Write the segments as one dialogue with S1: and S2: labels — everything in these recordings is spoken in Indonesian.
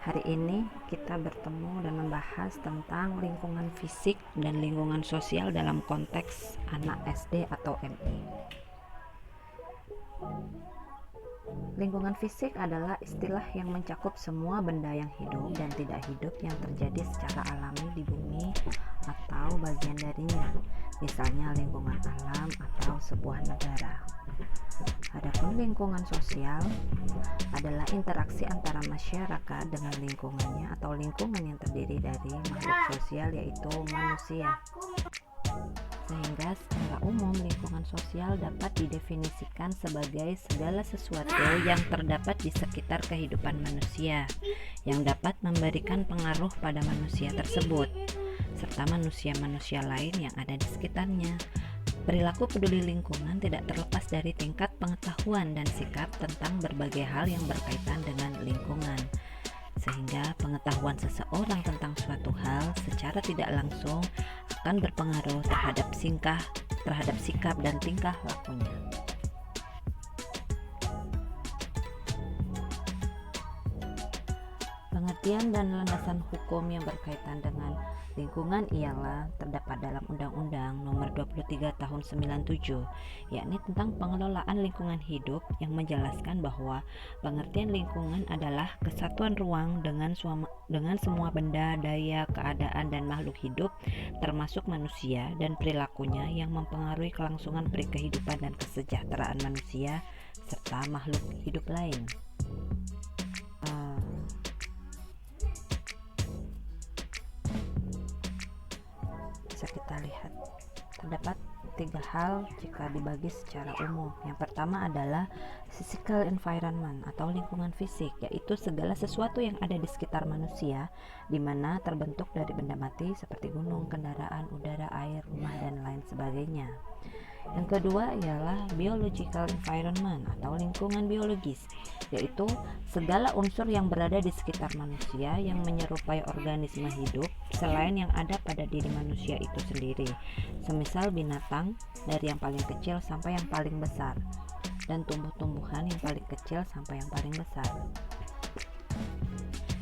S1: Hari ini kita bertemu dan membahas tentang lingkungan fisik dan lingkungan sosial dalam konteks anak SD atau MI. Lingkungan fisik adalah istilah yang mencakup semua benda yang hidup dan tidak hidup yang terjadi secara alami di bumi atau bagian darinya, misalnya lingkungan alam atau sebuah negara. Adapun lingkungan sosial adalah interaksi antara masyarakat dengan lingkungannya atau lingkungan yang terdiri dari makhluk sosial, yaitu manusia. Sehingga secara umum lingkungan sosial dapat didefinisikan sebagai segala sesuatu yang terdapat di sekitar kehidupan manusia yang dapat memberikan pengaruh pada manusia tersebut serta manusia-manusia lain yang ada di sekitarnya. Perilaku peduli lingkungan tidak terlepas dari tingkat pengetahuan dan sikap tentang berbagai hal yang berkaitan dengan lingkungan, sehingga pengetahuan seseorang tentang suatu hal secara tidak langsung akan berpengaruh terhadap sikap dan tingkah lakunya. Pengertian dan landasan hukum yang berkaitan dengan lingkungan ialah terdapat dalam Undang-Undang Nomor 23 Tahun 97, yakni tentang pengelolaan lingkungan hidup, yang menjelaskan bahwa pengertian lingkungan adalah kesatuan ruang dengan semua benda, daya, keadaan, dan makhluk hidup, termasuk manusia dan perilakunya yang mempengaruhi kelangsungan kehidupan dan kesejahteraan manusia serta makhluk hidup lain. Bisa kita lihat terdapat 3 hal jika dibagi secara umum. Yang pertama adalah physical environment atau lingkungan fisik, yaitu segala sesuatu yang ada di sekitar manusia, di mana terbentuk dari benda mati seperti gunung, kendaraan, udara, air, rumah, dan lain sebagainya. Yang kedua ialah biological environment atau lingkungan biologis, yaitu segala unsur yang berada di sekitar manusia yang menyerupai organisme hidup selain yang ada pada diri manusia itu sendiri, semisal binatang dari yang paling kecil sampai yang paling besar, dan tumbuh-tumbuhan yang paling kecil sampai yang paling besar.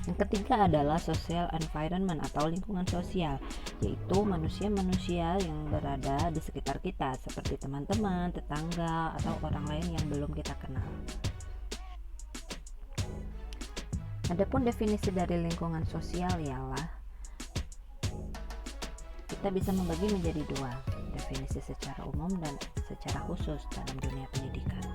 S1: Yang ketiga adalah social environment atau lingkungan sosial, yaitu manusia-manusia yang berada di sekitar kita seperti teman-teman, tetangga, atau orang lain yang belum kita kenal. Adapun definisi dari lingkungan sosial ialah kita bisa membagi menjadi 2, definisi secara umum dan secara khusus dalam dunia pendidikan.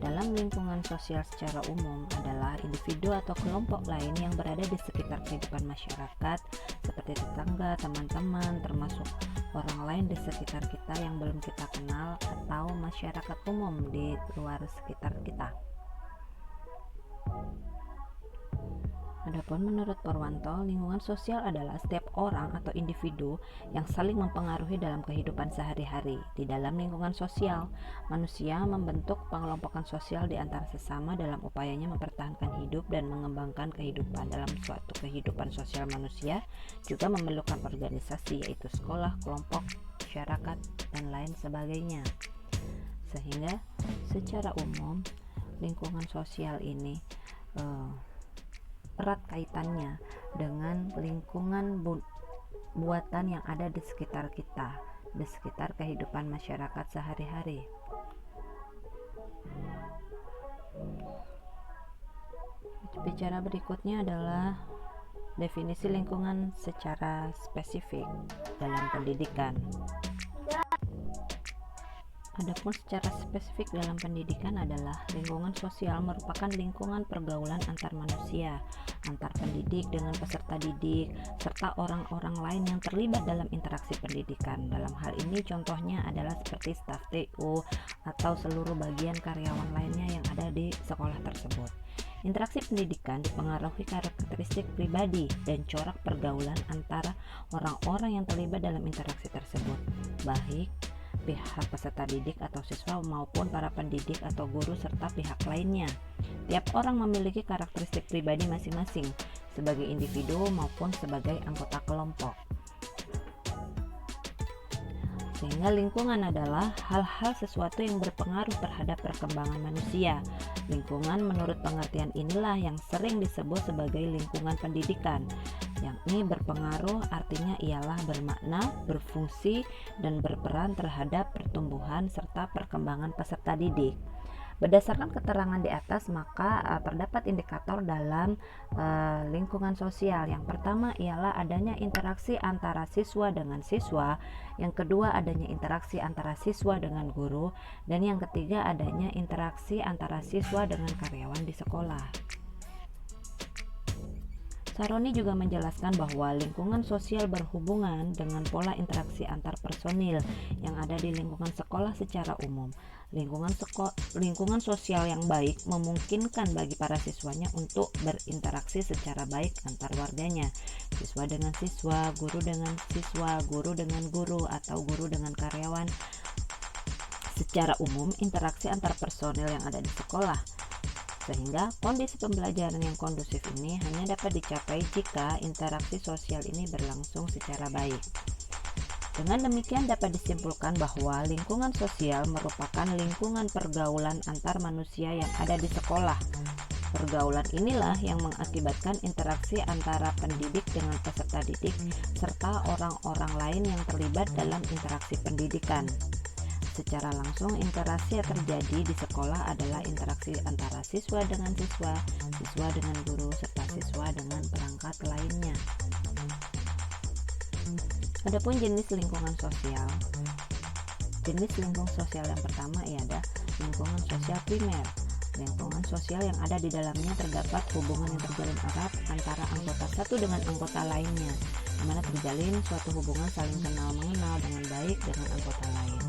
S1: Dalam lingkungan sosial secara umum adalah individu atau kelompok lain yang berada di sekitar kehidupan masyarakat seperti tetangga, teman-teman, termasuk orang lain di sekitar kita yang belum kita kenal, atau masyarakat umum di luar sekitar kita. Adapun menurut Purwanto, lingkungan sosial adalah setiap orang atau individu yang saling mempengaruhi dalam kehidupan sehari-hari. Di dalam lingkungan sosial, manusia membentuk pengelompokan sosial di antara sesama dalam upayanya mempertahankan hidup dan mengembangkan kehidupan. Dalam suatu kehidupan sosial, manusia juga memerlukan organisasi, yaitu sekolah, kelompok, masyarakat, dan lain sebagainya. Sehingga secara umum lingkungan sosial ini erat kaitannya dengan lingkungan buatan yang ada di sekitar kita, di sekitar kehidupan masyarakat sehari-hari. Bicara berikutnya adalah definisi lingkungan secara spesifik dalam pendidikan. Adapun secara spesifik dalam pendidikan adalah lingkungan sosial merupakan lingkungan pergaulan antar manusia, antar pendidik dengan peserta didik, serta orang-orang lain yang terlibat dalam interaksi pendidikan. Dalam hal ini contohnya adalah seperti staf TU atau seluruh bagian karyawan lainnya yang ada di sekolah tersebut. Interaksi pendidikan dipengaruhi karakteristik pribadi dan corak pergaulan antara orang-orang yang terlibat dalam interaksi tersebut, baik pihak peserta didik atau siswa maupun para pendidik atau guru serta pihak lainnya. Tiap orang memiliki karakteristik pribadi masing-masing sebagai individu maupun sebagai anggota kelompok. Sehingga lingkungan adalah hal-hal sesuatu yang berpengaruh terhadap perkembangan manusia, Lingkungan menurut pengertian inilah yang sering disebut sebagai lingkungan pendidikan, yakni berpengaruh artinya ialah bermakna, berfungsi, dan berperan terhadap pertumbuhan serta perkembangan peserta didik. Berdasarkan keterangan di atas, maka terdapat indikator dalam lingkungan sosial. Yang pertama ialah adanya interaksi antara siswa dengan siswa, yang kedua adanya interaksi antara siswa dengan guru, dan yang ketiga adanya interaksi antara siswa dengan karyawan di sekolah. Saroni juga menjelaskan bahwa lingkungan sosial berhubungan dengan pola interaksi antar personil yang ada di lingkungan sekolah secara umum. Lingkungan sosial yang baik memungkinkan bagi para siswanya untuk berinteraksi secara baik antar warganya, siswa dengan siswa, guru dengan siswa, guru dengan guru, atau guru dengan karyawan. Secara umum, interaksi antar personil yang ada di sekolah, sehingga kondisi pembelajaran yang kondusif ini hanya dapat dicapai jika interaksi sosial ini berlangsung secara baik. Dengan demikian dapat disimpulkan bahwa lingkungan sosial merupakan lingkungan pergaulan antar manusia yang ada di sekolah. Pergaulan inilah yang mengakibatkan interaksi antara pendidik dengan peserta didik serta orang-orang lain yang terlibat dalam interaksi pendidikan. Secara langsung, interaksi yang terjadi di sekolah adalah interaksi antara siswa dengan siswa, siswa dengan guru, serta siswa dengan perangkat lainnya. Adapun jenis lingkungan sosial. Jenis lingkungan sosial yang pertama ialah lingkungan sosial primer. Lingkungan sosial yang ada di dalamnya terdapat hubungan yang terjalin erat antara anggota satu dengan anggota lainnya, di mana terjalin suatu hubungan saling kenal-mengenal dengan baik dengan anggota lain.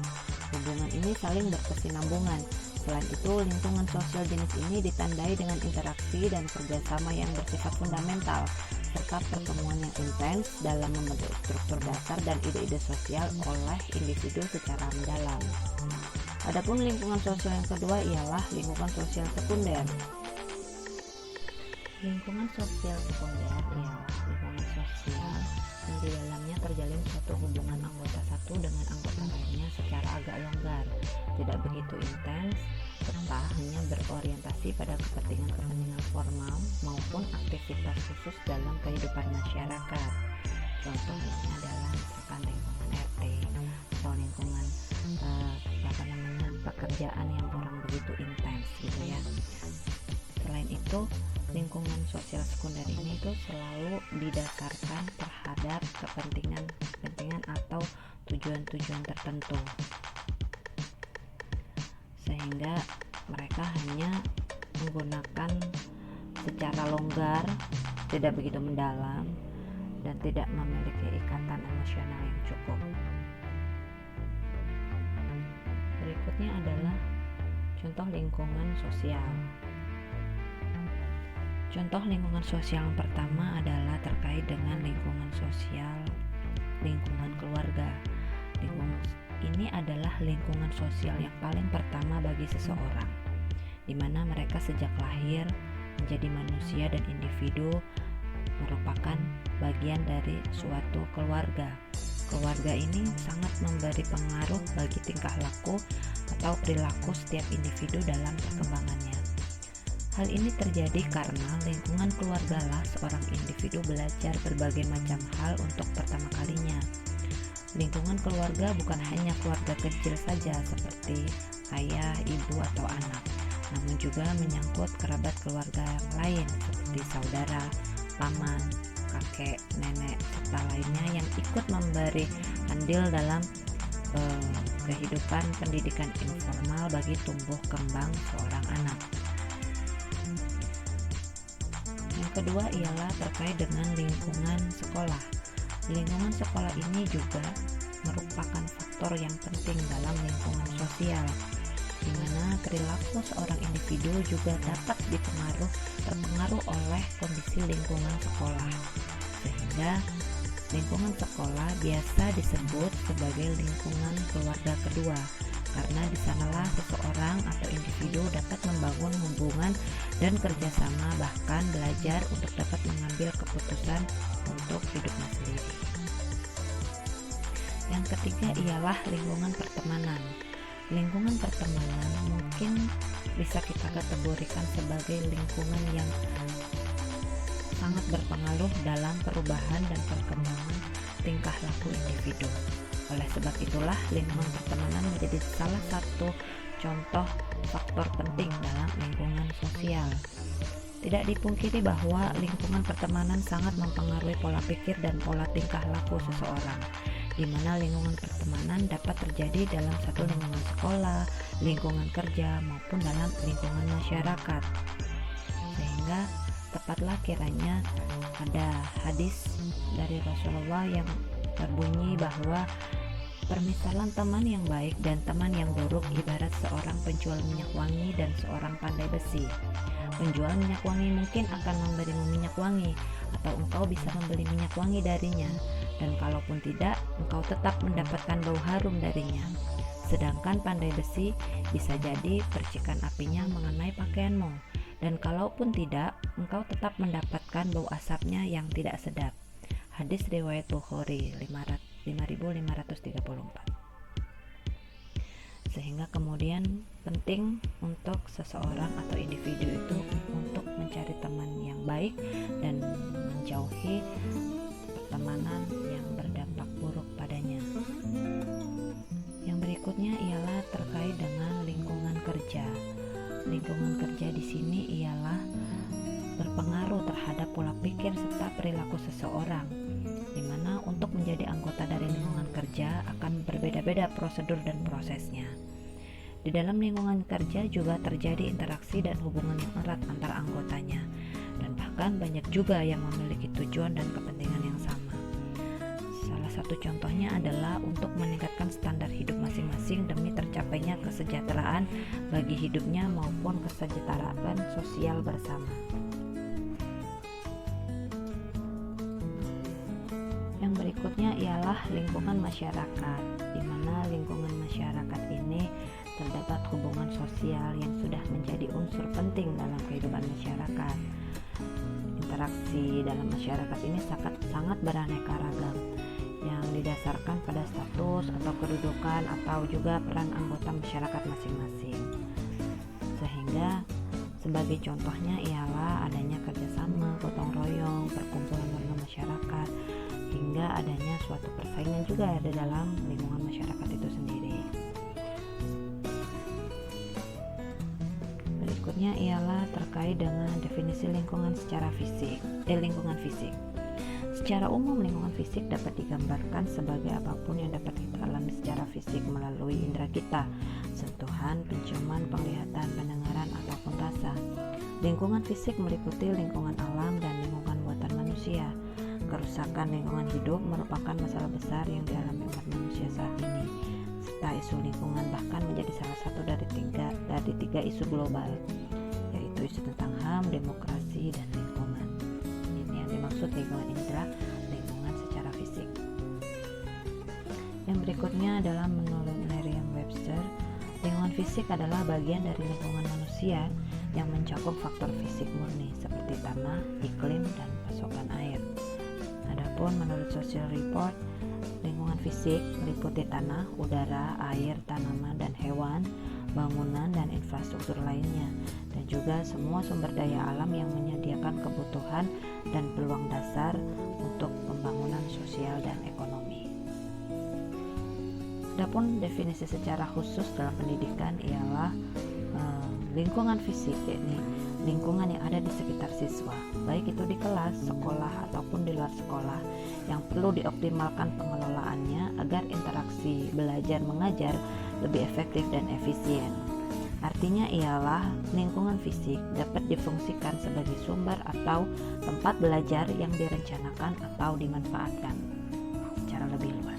S1: Hubungan ini saling berkesinambungan. Selain itu, lingkungan sosial jenis ini ditandai dengan interaksi dan kerjasama yang bersifat fundamental, serta pertemuan yang intens dalam membentuk struktur dasar dan ide-ide sosial oleh individu secara mendalam. Adapun lingkungan sosial yang kedua ialah lingkungan sosial sekunder. Lingkungan sosial sekunder ialah lingkungan sosial yang di dalamnya terjalin suatu hubungan anggota satu dengan anggota lainnya secara agak longgar, tidak begitu intens, serta hanya berorientasi pada kepentingan-kepentingan formal maupun aktivitas khusus dalam kehidupan masyarakat. Contohnya adalah misalkan lingkungan RT atau lingkungan pekerjaan yang kurang begitu intens gitu ya. Selain itu, lingkungan sosial sekunder ini itu selalu didasarkan terhadap kepentingan atau tujuan-tujuan tertentu, sehingga mereka hanya menggunakan secara longgar, tidak begitu mendalam, dan tidak memiliki ikatan emosional yang cukup. Berikutnya adalah contoh lingkungan sosial. Contoh lingkungan sosial yang pertama adalah terkait dengan lingkungan sosial, lingkungan keluarga. Lingkungan ini adalah lingkungan sosial yang paling pertama bagi seseorang, di mana mereka sejak lahir menjadi manusia dan individu merupakan bagian dari suatu keluarga. Keluarga ini sangat memberi pengaruh bagi tingkah laku atau perilaku setiap individu dalam perkembangannya. Hal ini terjadi karena lingkungan keluargalah seorang individu belajar berbagai macam hal untuk pertama kalinya. Lingkungan keluarga bukan hanya keluarga kecil saja seperti ayah, ibu, atau anak, namun juga menyangkut kerabat keluarga yang lain seperti saudara, paman, kakek, nenek, serta lainnya yang ikut memberi andil dalam kehidupan pendidikan informal bagi tumbuh kembang seorang anak. Yang kedua ialah terkait dengan lingkungan sekolah. Lingkungan sekolah ini juga merupakan faktor yang penting dalam lingkungan sosial, di mana perilaku seorang individu juga dapat terpengaruh oleh kondisi lingkungan sekolah, sehingga lingkungan sekolah biasa disebut sebagai lingkungan keluarga kedua, karena di sanalah seseorang atau individu dapat membangun hubungan dan kerjasama, bahkan belajar untuk dapat mengambil keputusan untuk hidupnya sendiri. Yang ketiga ialah lingkungan pertemanan. Lingkungan pertemanan mungkin bisa kita kategorikan sebagai lingkungan yang sangat berpengaruh dalam perubahan dan perkembangan tingkah laku individu. Oleh sebab itulah, lingkungan pertemanan menjadi salah satu contoh faktor penting dalam lingkungan sosial. Tidak dipungkiri bahwa lingkungan pertemanan sangat mempengaruhi pola pikir dan pola tingkah laku seseorang, di mana lingkungan pertemanan dapat terjadi dalam satu lingkungan sekolah, lingkungan kerja, maupun dalam lingkungan masyarakat. Sehingga tepatlah kiranya ada hadis dari Rasulullah yang berbunyi bahwa permisalan teman yang baik dan teman yang buruk ibarat seorang penjual minyak wangi dan seorang pandai besi. Penjual minyak wangi mungkin akan memberimu minyak wangi, atau engkau bisa membeli minyak wangi darinya, dan kalaupun tidak, engkau tetap mendapatkan bau harum darinya. Sedangkan pandai besi bisa jadi percikan apinya mengenai pakaianmu, dan kalaupun tidak, engkau tetap mendapatkan bau asapnya yang tidak sedap. Hadis riwayat Bukhari 5534. Sehingga kemudian penting untuk seseorang atau individu itu untuk mencari teman yang baik dan menjauhi pertemanan yang berdampak buruk padanya. Yang berikutnya ialah terkait dengan lingkungan kerja. Lingkungan kerja di sini ialah berpengaruh terhadap pola pikir serta perilaku seseorang, di mana untuk menjadi anggota dari lingkungan kerja akan berbeda-beda prosedur dan prosesnya. Di dalam lingkungan kerja juga terjadi interaksi dan hubungan yang erat antar anggotanya, dan bahkan banyak juga yang memiliki tujuan dan kepentingan yang sama. Salah satu contohnya adalah untuk meningkatkan standar hidup masing-masing demi tercapainya kesejahteraan bagi hidupnya maupun kesejahteraan sosial bersama. Yang berikutnya ialah lingkungan masyarakat, di mana lingkungan masyarakat ini terdapat hubungan sosial yang sudah menjadi unsur penting dalam kehidupan masyarakat. Interaksi dalam masyarakat ini sangat beraneka ragam, yang didasarkan pada status atau kedudukan atau juga peran anggota masyarakat masing-masing. Sehingga sebagai contohnya ialah adanya kerjasama, gotong royong, perkumpulan warga masyarakat, hingga adanya suatu persaingan juga ada dalam lingkungan masyarakat itu sendiri. Berikutnya ialah terkait dengan definisi lingkungan secara fisik. Lingkungan fisik. Secara umum, lingkungan fisik dapat digambarkan sebagai apapun yang dapat kita alami secara fisik melalui indera kita, sentuhan, penciuman, penglihatan, pendengaran, ataupun rasa. Lingkungan fisik meliputi lingkungan alam dan lingkungan buatan manusia. Kerusakan lingkungan hidup merupakan masalah besar yang dialami umat manusia saat ini, serta isu lingkungan bahkan menjadi salah satu dari tiga isu global, yaitu isu tentang HAM, demokrasi, dan lingkungan. Ini yang dimaksud lingkungan ini adalah lingkungan secara fisik. Yang berikutnya adalah menurut Merriam-Webster, lingkungan fisik adalah bagian dari lingkungan manusia yang mencakup faktor fisik murni seperti tanah, iklim, dan pasokan air. Adapun menurut Social Report, lingkungan fisik meliputi tanah, udara, air, tanaman, dan hewan, bangunan, dan infrastruktur lainnya, dan juga semua sumber daya alam yang menyediakan kebutuhan dan peluang dasar untuk pembangunan sosial dan ekonomi. Adapun definisi secara khusus dalam pendidikan ialah lingkungan fisik, yakni lingkungan yang ada di sekitar siswa, baik itu di kelas, sekolah, ataupun di luar sekolah, yang perlu dioptimalkan pengelolaannya agar interaksi belajar mengajar lebih efektif dan efisien. Artinya ialah lingkungan fisik dapat difungsikan sebagai sumber atau tempat belajar yang direncanakan atau dimanfaatkan secara lebih luas.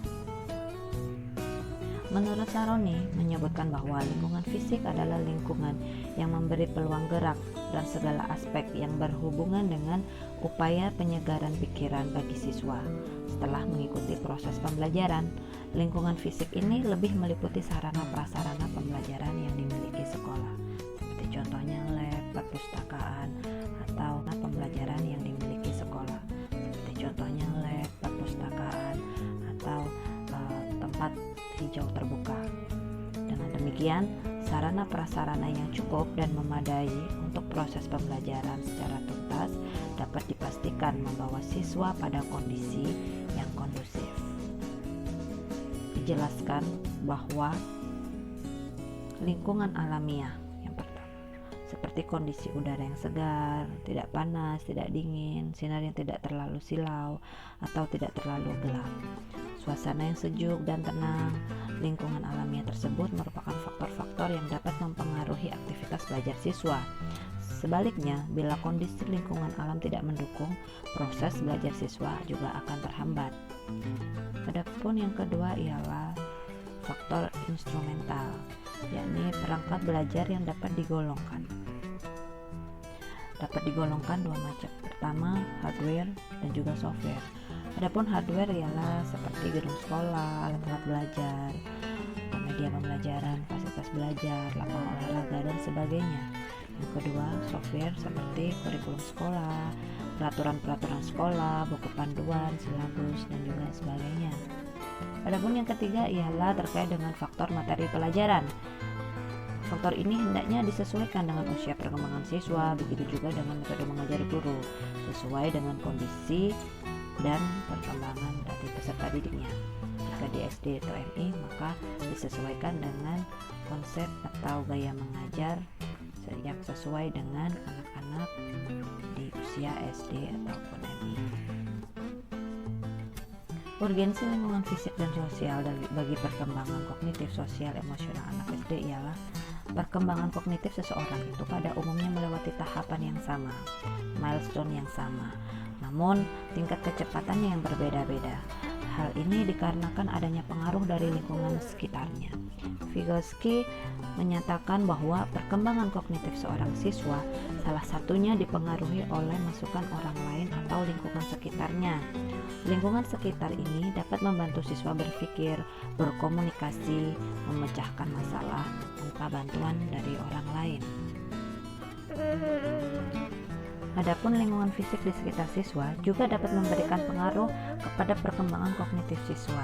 S1: Menurut Saroni menyebutkan bahwa lingkungan fisik adalah lingkungan yang memberi peluang gerak dan segala aspek yang berhubungan dengan upaya penyegaran pikiran bagi siswa. Setelah mengikuti proses pembelajaran, lingkungan fisik ini lebih meliputi sarana prasarana pembelajaran yang dimiliki sekolah, seperti contohnya lab, perpustakaan, atau pembelajaran yang dimiliki sekolah, seperti contohnya lab, perpustakaan, atau tempat hijau terbuka. Dengan demikian demikian, sarana prasarana yang cukup dan memadai untuk proses pembelajaran secara tuntas dapat dipastikan membawa siswa pada kondisi yang kondusif. Dijelaskan bahwa lingkungan alamiah yang pertama, seperti kondisi udara yang segar, tidak panas, tidak dingin, sinar yang tidak terlalu silau atau tidak terlalu gelap, suasana yang sejuk dan tenang. Lingkungan alamiah tersebut merupakan faktor-faktor yang dapat mempengaruhi aktivitas belajar siswa. Sebaliknya, bila kondisi lingkungan alam tidak mendukung, proses belajar siswa juga akan terhambat. Adapun yang kedua ialah faktor instrumental, yakni perangkat belajar yang dapat digolongkan. Dapat digolongkan dua macam. Pertama, hardware dan juga software. Adapun hardware ialah seperti gedung sekolah, alat-alat belajar, media pembelajaran, fasilitas belajar, lapangan olahraga, dan sebagainya. Yang kedua, software seperti kurikulum sekolah, peraturan-peraturan sekolah, buku panduan, silabus, dan juga sebagainya. Adapun yang ketiga ialah terkait dengan faktor materi pelajaran. Faktor ini hendaknya disesuaikan dengan usia perkembangan siswa, begitu juga dengan metode mengajar guru, sesuai dengan kondisi dan perkembangan dari peserta didiknya. Jika di SD atau MI, maka disesuaikan dengan konsep atau gaya mengajar yang sesuai dengan anak-anak di usia SD ataupun MI. Urgensi lingkungan fisik dan sosial bagi perkembangan kognitif sosial emosional anak SD ialah perkembangan kognitif seseorang itu pada umumnya melewati tahapan yang sama, milestone yang sama, namun tingkat kecepatannya yang berbeda-beda. Hal ini dikarenakan adanya pengaruh dari lingkungan sekitarnya. Vygotsky menyatakan bahwa perkembangan kognitif seorang siswa salah satunya dipengaruhi oleh masukan orang lain atau lingkungan sekitarnya. Lingkungan sekitar ini dapat membantu siswa berpikir, berkomunikasi, memecahkan masalah tanpa bantuan dari orang lain. Adapun lingkungan fisik di sekitar siswa juga dapat memberikan pengaruh kepada perkembangan kognitif siswa.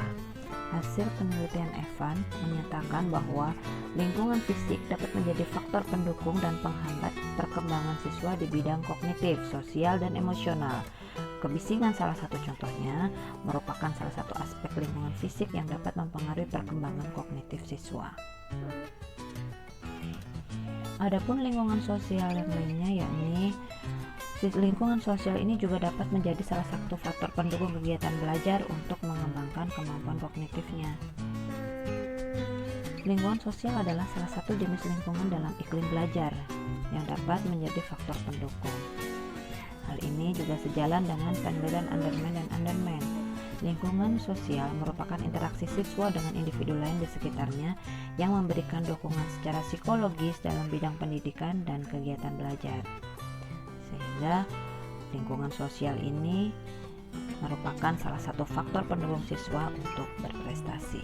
S1: Hasil penelitian Evan menyatakan bahwa lingkungan fisik dapat menjadi faktor pendukung dan penghambat perkembangan siswa di bidang kognitif, sosial, dan emosional. Kebisingan salah satu contohnya merupakan salah satu aspek lingkungan fisik yang dapat mempengaruhi perkembangan kognitif siswa. Adapun lingkungan sosial yang lainnya, yakni lingkungan sosial ini juga dapat menjadi salah satu faktor pendukung kegiatan belajar untuk mengembangkan kemampuan kognitifnya. Lingkungan sosial adalah salah satu jenis lingkungan dalam iklim belajar yang dapat menjadi faktor pendukung. Hal ini juga sejalan dengan penilaian Underman dan Underman. Lingkungan sosial merupakan interaksi siswa dengan individu lain di sekitarnya yang memberikan dukungan secara psikologis dalam bidang pendidikan dan kegiatan belajar. Sehingga lingkungan sosial ini merupakan salah satu faktor pendukung siswa untuk berprestasi.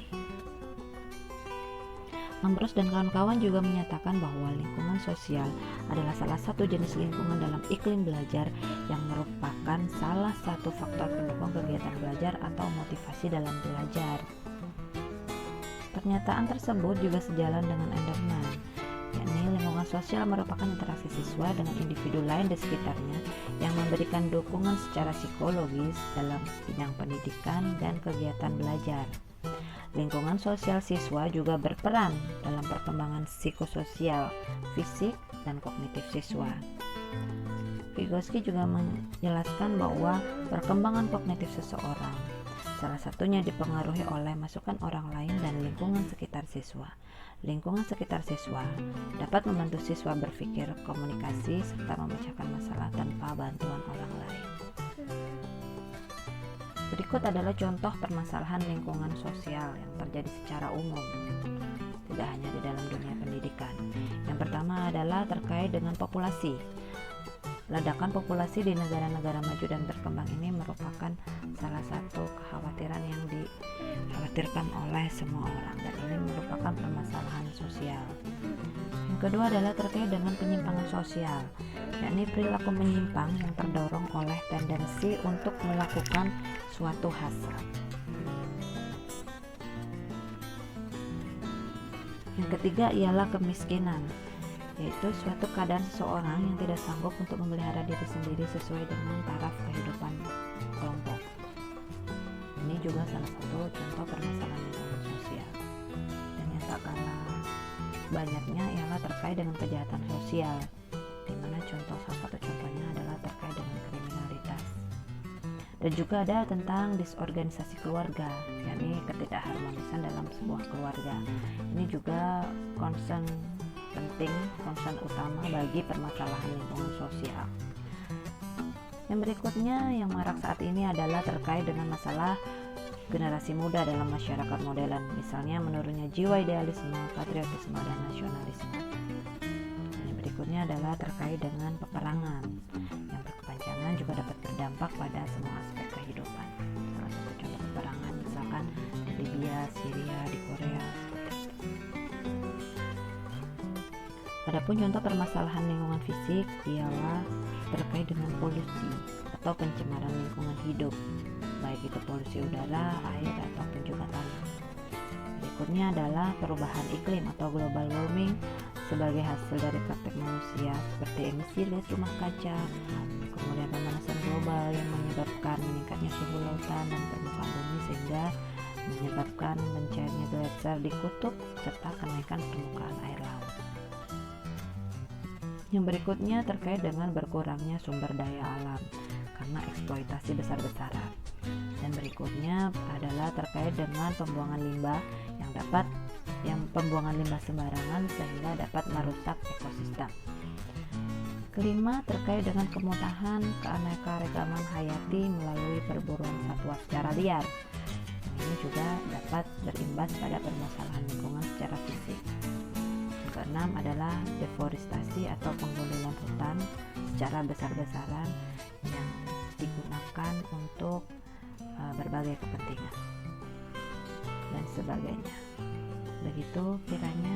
S1: Ambrose dan kawan-kawan juga menyatakan bahwa lingkungan sosial adalah salah satu jenis lingkungan dalam iklim belajar yang merupakan salah satu faktor pendukung kegiatan belajar atau motivasi dalam belajar. Pernyataan tersebut juga sejalan dengan Enderman, yakni lingkungan sosial merupakan interaksi siswa dengan individu lain di sekitarnya yang memberikan dukungan secara psikologis dalam bidang pendidikan dan kegiatan belajar. Lingkungan sosial siswa juga berperan dalam perkembangan psikososial, fisik, dan kognitif siswa. Vygotsky juga menjelaskan bahwa perkembangan kognitif seseorang salah satunya dipengaruhi oleh masukan orang lain dan lingkungan sekitar siswa. Lingkungan sekitar siswa dapat membantu siswa berpikir, komunikasi, serta memecahkan masalah tanpa bantuan orang lain. Berikut adalah contoh permasalahan lingkungan sosial yang terjadi secara umum, tidak hanya di dalam dunia pendidikan. Yang pertama adalah terkait dengan populasi. Ledakan populasi di negara-negara maju dan berkembang ini merupakan salah satu kekhawatiran yang dikhawatirkan oleh semua orang, dan ini merupakan permasalahan sosial. Yang kedua adalah terkait dengan penyimpangan sosial, yakni perilaku menyimpang yang terdorong oleh tendensi untuk melakukan suatu hasrat. Yang ketiga ialah kemiskinan, yaitu suatu keadaan seseorang yang tidak sanggup untuk memelihara diri sendiri sesuai dengan taraf kehidupan kelompok. Ini juga salah satu contoh permasalahan lingkungan sosial. Dan yang tak kalah banyaknya ialah terkait dengan kejahatan sosial, di mana salah satu contohnya adalah terkait dengan kriminalitas. Dan juga ada tentang disorganisasi keluarga, yakni ketidakharmonisan dalam sebuah keluarga. Ini juga concern utama bagi permasalahan lingkungan sosial. Yang berikutnya yang marak saat ini adalah terkait dengan masalah generasi muda dalam masyarakat modern, misalnya menurunnya jiwa idealisme, patriotisme, dan nasionalisme. Yang berikutnya adalah terkait dengan peperangan yang berkepanjangan juga dapat berdampak pada semua aspek kehidupan. Salah satu contoh peperangan misalkan di Libya, Syria, di Korea. Adapun contoh permasalahan lingkungan fisik ialah terkait dengan polusi atau pencemaran lingkungan hidup, baik itu polusi udara, air, ataupun juga tanah. Berikutnya adalah perubahan iklim atau global warming sebagai hasil dari praktek manusia seperti emisi gas rumah kaca, kemudian pemanasan global yang menyebabkan meningkatnya suhu lautan dan permukaan bumi sehingga menyebabkan mencairnya gletser di kutub serta kenaikan permukaan air laut. Yang berikutnya terkait dengan berkurangnya sumber daya alam karena eksploitasi besar-besaran. Dan berikutnya adalah terkait dengan pembuangan limbah pembuangan limbah sembarangan sehingga dapat merusak ekosistem. Kelima, terkait dengan kemudahan keanekaragaman hayati melalui perburuan satwa secara liar. Ini juga dapat berimbas pada permasalahan lingkungan secara fisik. Yang keenam adalah deforestasi atau penggundulan hutan secara besar-besaran yang digunakan untuk berbagai kepentingan dan sebagainya. Begitu kiranya.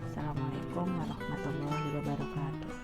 S1: Assalamualaikum warahmatullahi wabarakatuh.